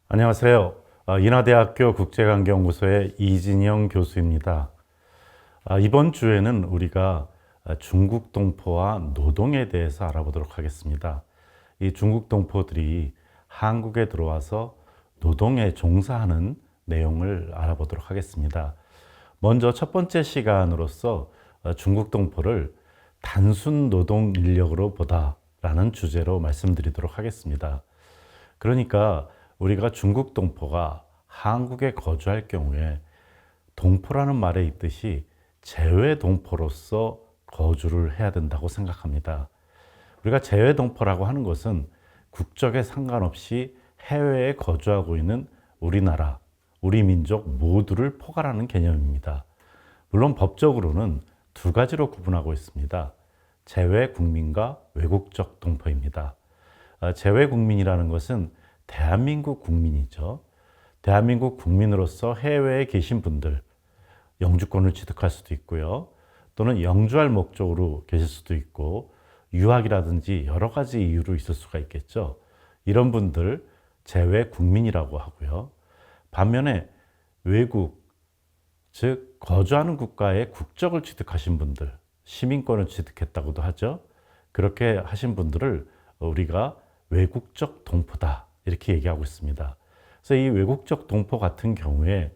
안녕하세요. 인하대학교 국제관계연구소의 이진영 교수입니다. 이번 주에는 우리가 중국 동포와 노동에 대해서 알아보도록 하겠습니다. 이 중국 동포들이 한국에 들어와서 노동에 종사하는 내용을 알아보도록 하겠습니다. 먼저 첫 번째 시간으로서 중국 동포를 단순 노동 인력으로 보다라는 주제로 말씀드리도록 하겠습니다. 그러니까 우리가 중국 동포가 한국에 거주할 경우에 동포라는 말에 있듯이 재외 동포로서 거주를 해야 된다고 생각합니다. 우리가 재외 동포라고 하는 것은 국적에 상관없이 해외에 거주하고 있는 우리나라, 우리 민족 모두를 포괄하는 개념입니다. 물론 법적으로는 두 가지로 구분하고 있습니다. 재외 국민과 외국적 동포입니다. 재외 국민이라는 것은 대한민국 국민이죠. 대한민국 국민으로서 해외에 계신 분들, 영주권을 취득할 수도 있고요. 또는 영주할 목적으로 계실 수도 있고, 유학이라든지 여러 가지 이유로 있을 수가 있겠죠. 이런 분들 재외 국민이라고 하고요. 반면에 외국, 즉 거주하는 국가의 국적을 취득하신 분들, 시민권을 취득했다고도 하죠. 그렇게 하신 분들을 우리가 외국적 동포다 이렇게 얘기하고 있습니다. 그래서 이 외국적 동포 같은 경우에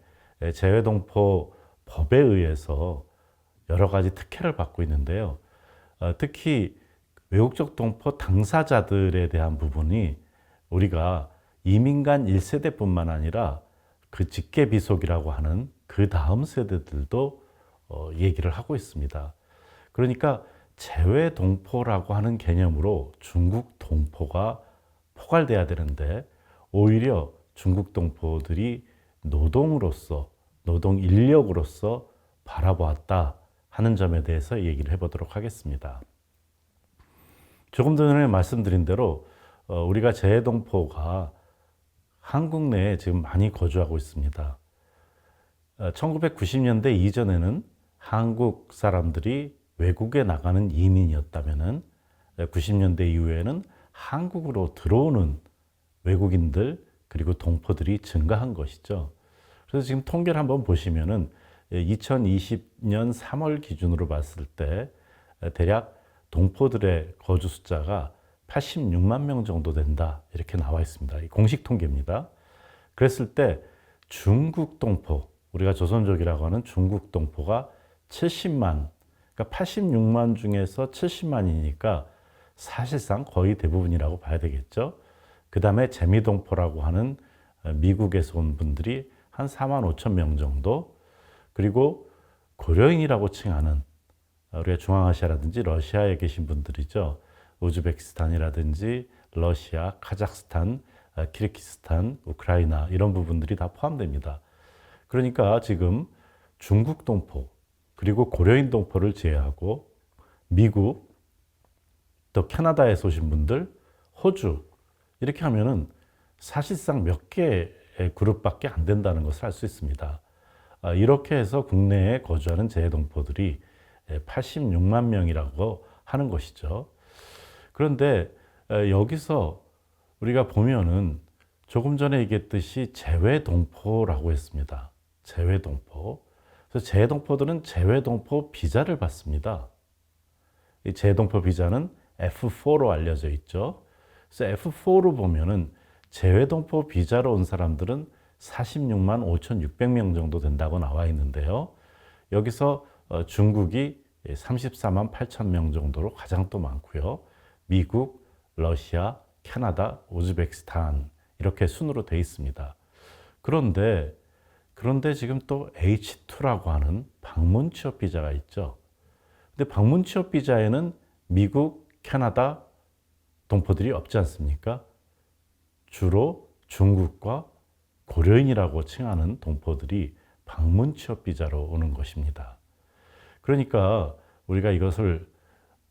재외동포 법에 의해서 여러 가지 특혜를 받고 있는데요. 특히 외국적 동포 당사자들에 대한 부분이 우리가 이민간 1세대뿐만 아니라 그 직계비속이라고 하는 그 다음 세대들도 얘기를 하고 있습니다. 그러니까 재외동포라고 하는 개념으로 중국 동포가 포괄돼야 되는데 오히려 중국 동포들이 노동으로서, 노동 인력으로서 바라보았다 하는 점에 대해서 얘기를 해보도록 하겠습니다. 조금 전에 말씀드린 대로 우리가 재외동포가 한국 내에 지금 많이 거주하고 있습니다. 1990년대 이전에는 한국 사람들이 외국에 나가는 이민이었다면은 90년대 이후에는 한국으로 들어오는 외국인들 그리고 동포들이 증가한 것이죠. 그래서 지금 통계를 한번 보시면은 2020년 3월 기준으로 봤을 때 대략 동포들의 거주 숫자가 86만 명 정도 된다 이렇게 나와 있습니다. 공식 통계입니다. 그랬을 때 중국 동포, 우리가 조선족이라고 하는 중국 동포가 70만, 그러니까 86만 중에서 70만이니까 사실상 거의 대부분이라고 봐야 되겠죠. 그 다음에 재미동포라고 하는 미국에서 온 분들이 한 4만 5천 명 정도, 그리고 고려인이라고 칭하는 우리가 중앙아시아라든지 러시아에 계신 분들이죠. 우즈베키스탄이라든지 러시아, 카자흐스탄, 키르기스탄, 우크라이나 이런 부분들이 다 포함됩니다. 그러니까 지금 중국 동포 그리고 고려인 동포를 제외하고 미국, 또 캐나다에서 오신 분들, 호주 이렇게 하면은 사실상 몇 개의 그룹밖에 안 된다는 것을 알 수 있습니다. 이렇게 해서 국내에 거주하는 재외동포들이 86만 명이라고 하는 것이죠. 그런데 여기서 우리가 보면은 조금 전에 얘기했듯이 재외동포라고 했습니다. 재외동포. 그래서 재외동포들은 재외동포 비자를 받습니다. 이 재외동포 비자는 F4로 알려져 있죠. 그래서 F4로 보면은 재외동포 비자로 온 사람들은 46만 5,600명 정도 된다고 나와 있는데요. 여기서 중국이 34만 8천 명 정도로 가장 또 많고요. 미국, 러시아, 캐나다, 우즈베키스탄 이렇게 순으로 돼 있습니다. 그런데 지금 또 H2라고 하는 방문 취업 비자가 있죠. 근데 방문 취업 비자에는 미국, 캐나다 동포들이 없지 않습니까? 주로 중국과 고려인이라고 칭하는 동포들이 방문 취업 비자로 오는 것입니다. 그러니까 우리가 이것을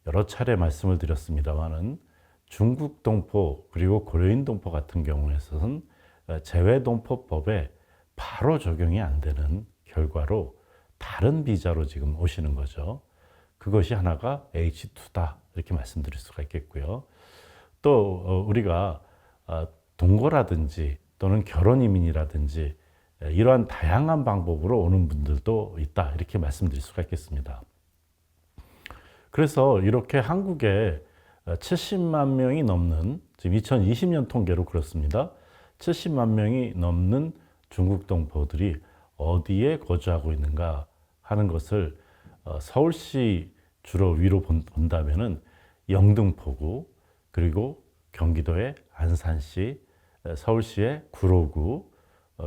여러 차례 말씀을 드렸습니다만은 중국 동포 그리고 고려인 동포 같은 경우에서는 재외동포법에 바로 적용이 안 되는 결과로 다른 비자로 지금 오시는 거죠. 그것이 하나가 H2다 이렇게 말씀드릴 수가 있겠고요. 또 우리가 동거라든지 또는 결혼 이민이라든지 이러한 다양한 방법으로 오는 분들도 있다, 이렇게 말씀드릴 수가 있겠습니다. 그래서 이렇게 한국에 70만 명이 넘는, 지금 2020년 통계로 그렇습니다. 70만 명이 넘는 중국 동포들이 어디에 거주하고 있는가 하는 것을 서울시 주로 위로 본다면은 영등포구, 그리고 경기도의 안산시, 서울시의 구로구,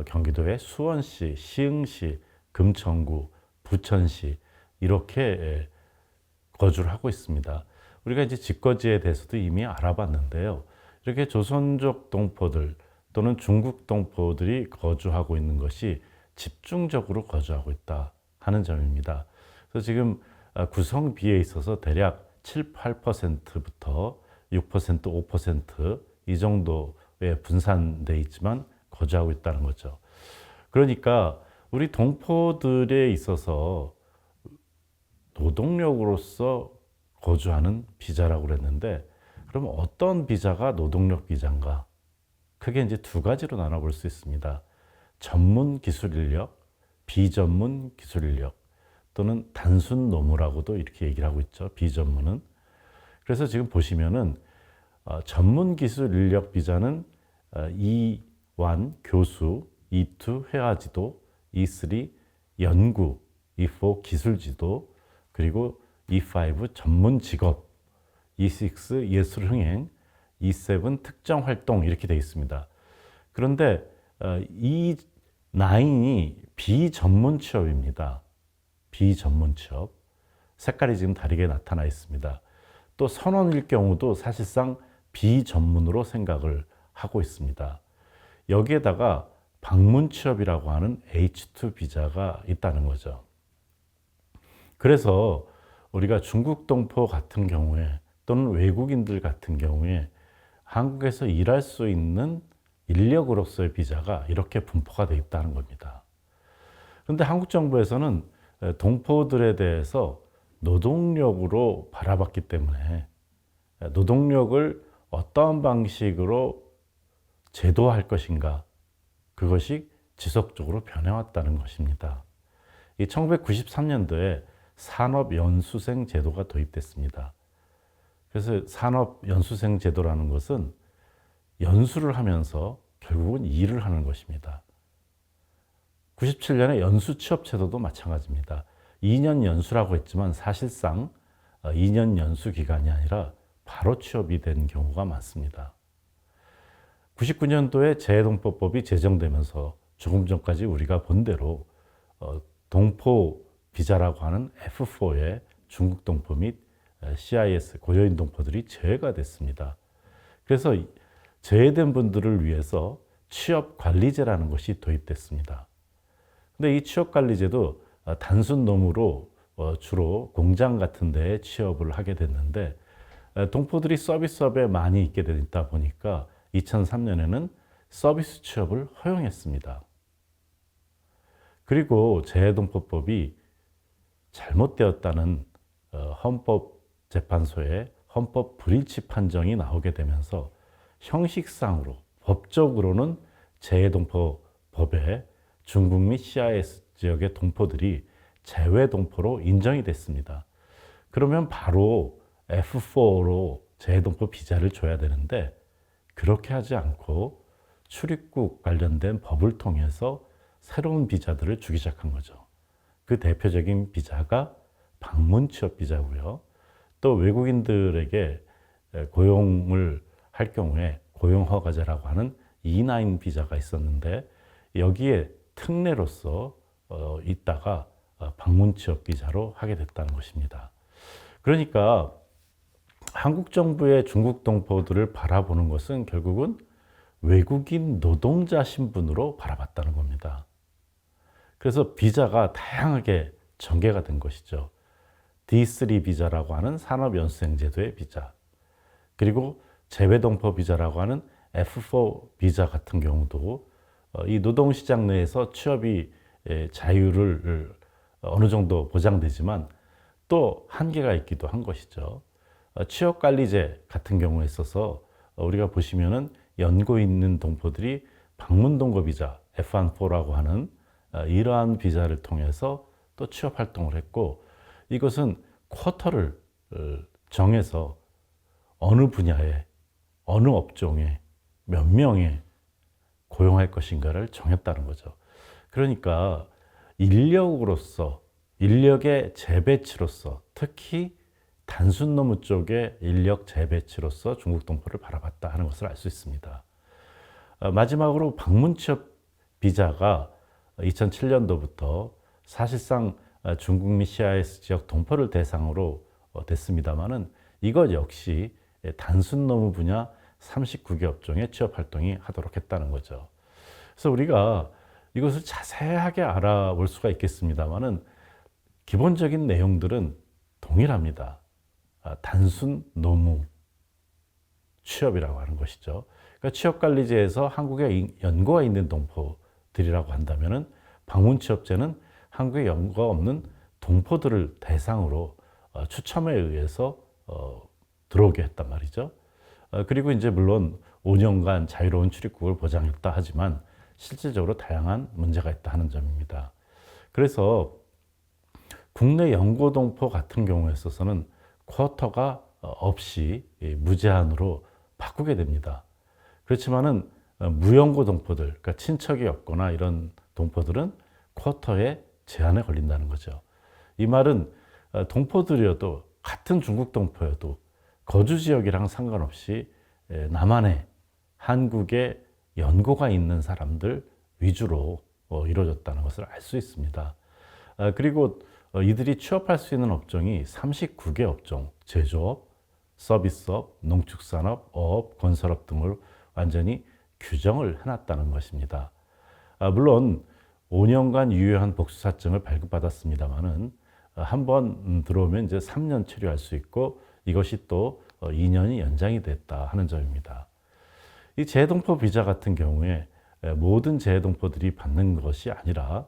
경기도의 수원시, 시흥시, 금천구, 부천시, 이렇게 거주를 하고 있습니다. 우리가 이제 집거지에 대해서도 이미 알아봤는데요. 이렇게 조선족 동포들 또는 중국 동포들이 거주하고 있는 것이 집중적으로 거주하고 있다 하는 점입니다. 그래서 지금 구성비에 있어서 대략 7, 8%부터 6%, 5%이 정도에 분산돼 있지만 거주하고 있다는 거죠. 그러니까 우리 동포들에 있어서 노동력으로서 거주하는 비자라고 그랬는데, 그럼 어떤 비자가 노동력 비자인가? 크게 이제 두 가지로 나눠볼 수 있습니다. 전문 기술 인력, 비전문 기술 인력, 또는 단순 노무라고도 이렇게 얘기를 하고 있죠. 비전문은. 그래서 지금 보시면은 전문 기술 인력 비자는 E1 교수, E2 회화지도, E3 연구, E4 기술 지도, 그리고 E5 전문 직업, E6 예술 흥행, E7 특정 활동, 이렇게 되어 있습니다. 그런데 E9이 비전문 취업입니다. 비전문 취업. 색깔이 지금 다르게 나타나 있습니다. 또 선원일 경우도 사실상 비전문으로 생각을 하고 있습니다. 여기에다가 방문 취업이라고 하는 H2 비자가 있다는 거죠. 그래서 우리가 중국 동포 같은 경우에 또는 외국인들 같은 경우에 한국에서 일할 수 있는 인력으로서의 비자가 이렇게 분포가 되어 있다는 겁니다. 그런데 한국 정부에서는 동포들에 대해서 노동력으로 바라봤기 때문에 노동력을 어떠한 방식으로 제도화할 것인가, 그것이 지속적으로 변해왔다는 것입니다. 이 1993년도에 산업연수생 제도가 도입됐습니다. 그래서 산업연수생 제도라는 것은 연수를 하면서 결국은 일을 하는 것입니다. 97년에 연수취업제도도 마찬가지입니다. 2년 연수라고 했지만 사실상 2년 연수 기간이 아니라 바로 취업이 된 경우가 많습니다. 99년도에 재해동포법이 제정되면서 조금 전까지 우리가 본 대로 동포 비자라고 하는 F4의 중국 동포 및 CIS 고려인 동포들이 제외가 됐습니다. 그래서 제외된 분들을 위해서 취업관리제라는 것이 도입됐습니다. 근데 이 취업관리제도 단순 노무로 주로 공장 같은 데에 취업을 하게 됐는데, 동포들이 서비스업에 많이 있게 되다 보니까 2003년에는 서비스 취업을 허용했습니다. 그리고 재해동포법이 잘못되었다는 헌법재판소의 헌법 불일치 판정이 나오게 되면서 형식상으로, 법적으로는 재해동포법에 중국 및 CIS 지역의 동포들이 재외동포로 인정이 됐습니다. 그러면 바로 F4로 재해동포 비자를 줘야 되는데, 그렇게 하지 않고 출입국 관련된 법을 통해서 새로운 비자들을 주기 시작한 거죠. 그 대표적인 비자가 방문 취업 비자고요. 또 외국인들에게 고용을 할 경우에 고용허가제라고 하는 E9 비자가 있었는데, 여기에 특례로서 있다가 방문 취업 비자로 하게 됐다는 것입니다. 그러니까 한국 정부의 중국 동포들을 바라보는 것은 결국은 외국인 노동자 신분으로 바라봤다는 겁니다. 그래서 비자가 다양하게 전개가 된 것이죠. D3 비자라고 하는 산업연수생 제도의 비자, 그리고 재외동포 비자라고 하는 F4 비자 같은 경우도 이 노동시장 내에서 취업이 자유를 어느 정도 보장되지만 또 한계가 있기도 한 것이죠. 취업관리제 같은 경우에 있어서 우리가 보시면은 연고 있는 동포들이 방문 동거 비자 F1-4라고 하는 이러한 비자를 통해서 또 취업 활동을 했고, 이것은 쿼터를 정해서 어느 분야에 어느 업종에 몇 명에 고용할 것인가를 정했다는 거죠. 그러니까 인력으로서, 인력의 재배치로서, 특히 단순 노무 쪽의 인력 재배치로서 중국 동포를 바라봤다 하는 것을 알 수 있습니다. 마지막으로 방문 취업 비자가 2007년도부터 사실상 중국 및 CIS 지역 동포를 대상으로 됐습니다만은, 이것 역시 단순 노무 분야 39개 업종에 취업 활동이 하도록 했다는 거죠. 그래서 우리가 이것을 자세하게 알아볼 수가 있겠습니다만은, 기본적인 내용들은 동일합니다. 단순 노무 취업이라고 하는 것이죠. 그러니까 취업관리제에서 한국에 연고가 있는 동포들이라고 한다면은, 방문 취업제는 한국에 연고가 없는 동포들을 대상으로 추첨에 의해서 들어오게 했단 말이죠. 그리고 이제 물론 5년간 자유로운 출입국을 보장했다 하지만 실질적으로 다양한 문제가 있다 하는 점입니다. 그래서 국내 연고 동포 같은 경우에 있어서는 쿼터가 없이 무제한으로 바꾸게 됩니다. 그렇지만은 무연고 동포들, 그러니까 친척이 없거나 이런 동포들은 쿼터에 제한에 걸린다는 거죠. 이 말은 동포들이어도, 같은 중국 동포여도 거주 지역이랑 상관없이 남한에, 한국에 연고가 있는 사람들 위주로 이루어졌다는 것을 알 수 있습니다. 그리고 이들이 취업할 수 있는 업종이 39개 업종, 제조업, 서비스업, 농축산업, 어업, 건설업 등을 완전히 규정을 해놨다는 것입니다. 물론 5년간 유효한 복수사증을 발급받았습니다만은, 한번 들어오면 이제 3년 체류할 수 있고, 이것이 또 2년이 연장이 됐다 하는 점입니다. 이 재동포 비자 같은 경우에 모든 재동포들이 받는 것이 아니라,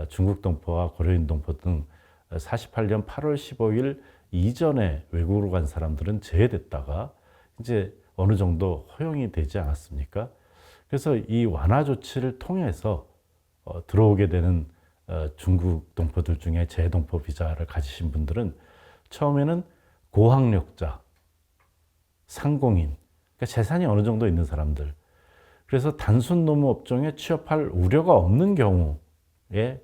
중국 동포와 고려인 동포 등 48년 8월 15일 이전에 외국으로 간 사람들은 제외됐다가 이제 어느 정도 허용이 되지 않았습니까? 그래서 이 완화 조치를 통해서 들어오게 되는 중국 동포들 중에 재동포 비자를 가지신 분들은 처음에는 고학력자, 상공인, 그러니까 재산이 어느 정도 있는 사람들, 그래서 단순 노무 업종에 취업할 우려가 없는 경우에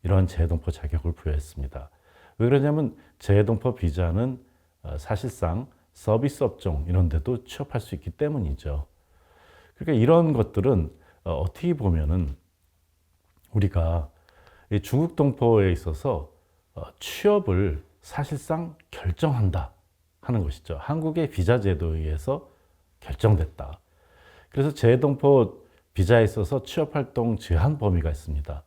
이러한 재동포 자격을 부여했습니다. 왜 그러냐면 재동포 비자는 사실상 서비스 업종 이런 데도 취업할 수 있기 때문이죠. 그러니까 이런 것들은 어떻게 보면은 우리가 중국 동포에 있어서 취업을 사실상 결정한다 하는 것이죠. 한국의 비자 제도에 의해서 결정됐다. 그래서 재동포 비자에 있어서 취업 활동 제한 범위가 있습니다.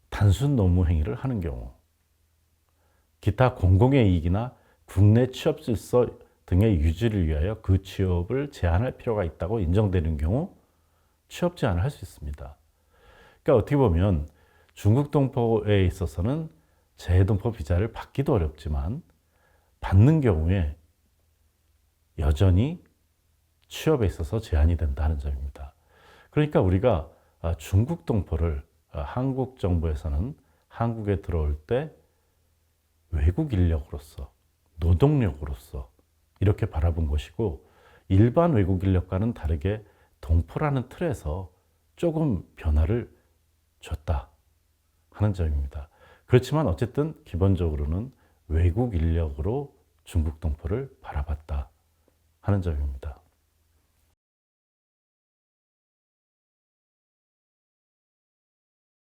단순 노무 행위를 하는 경우, 기타 공공의 이익이나 국내 취업 질서 등의 유지를 위하여 그 취업을 제한할 필요가 있다고 인정되는 경우 취업 제한을 할 수 있습니다. 그러니까 어떻게 보면 중국 동포에 있어서는 재동포 비자를 받기도 어렵지만, 받는 경우에 여전히 취업에 있어서 제한이 된다는 점입니다. 그러니까 우리가 중국 동포를 한국 정부에서는 한국에 들어올 때 외국 인력으로서, 노동력으로서 이렇게 바라본 것이고, 일반 외국 인력과는 다르게 동포라는 틀에서 조금 변화를 줬다 하는 점입니다. 그렇지만 어쨌든 기본적으로는 외국 인력으로 중국 동포를 바라봤다 하는 점입니다.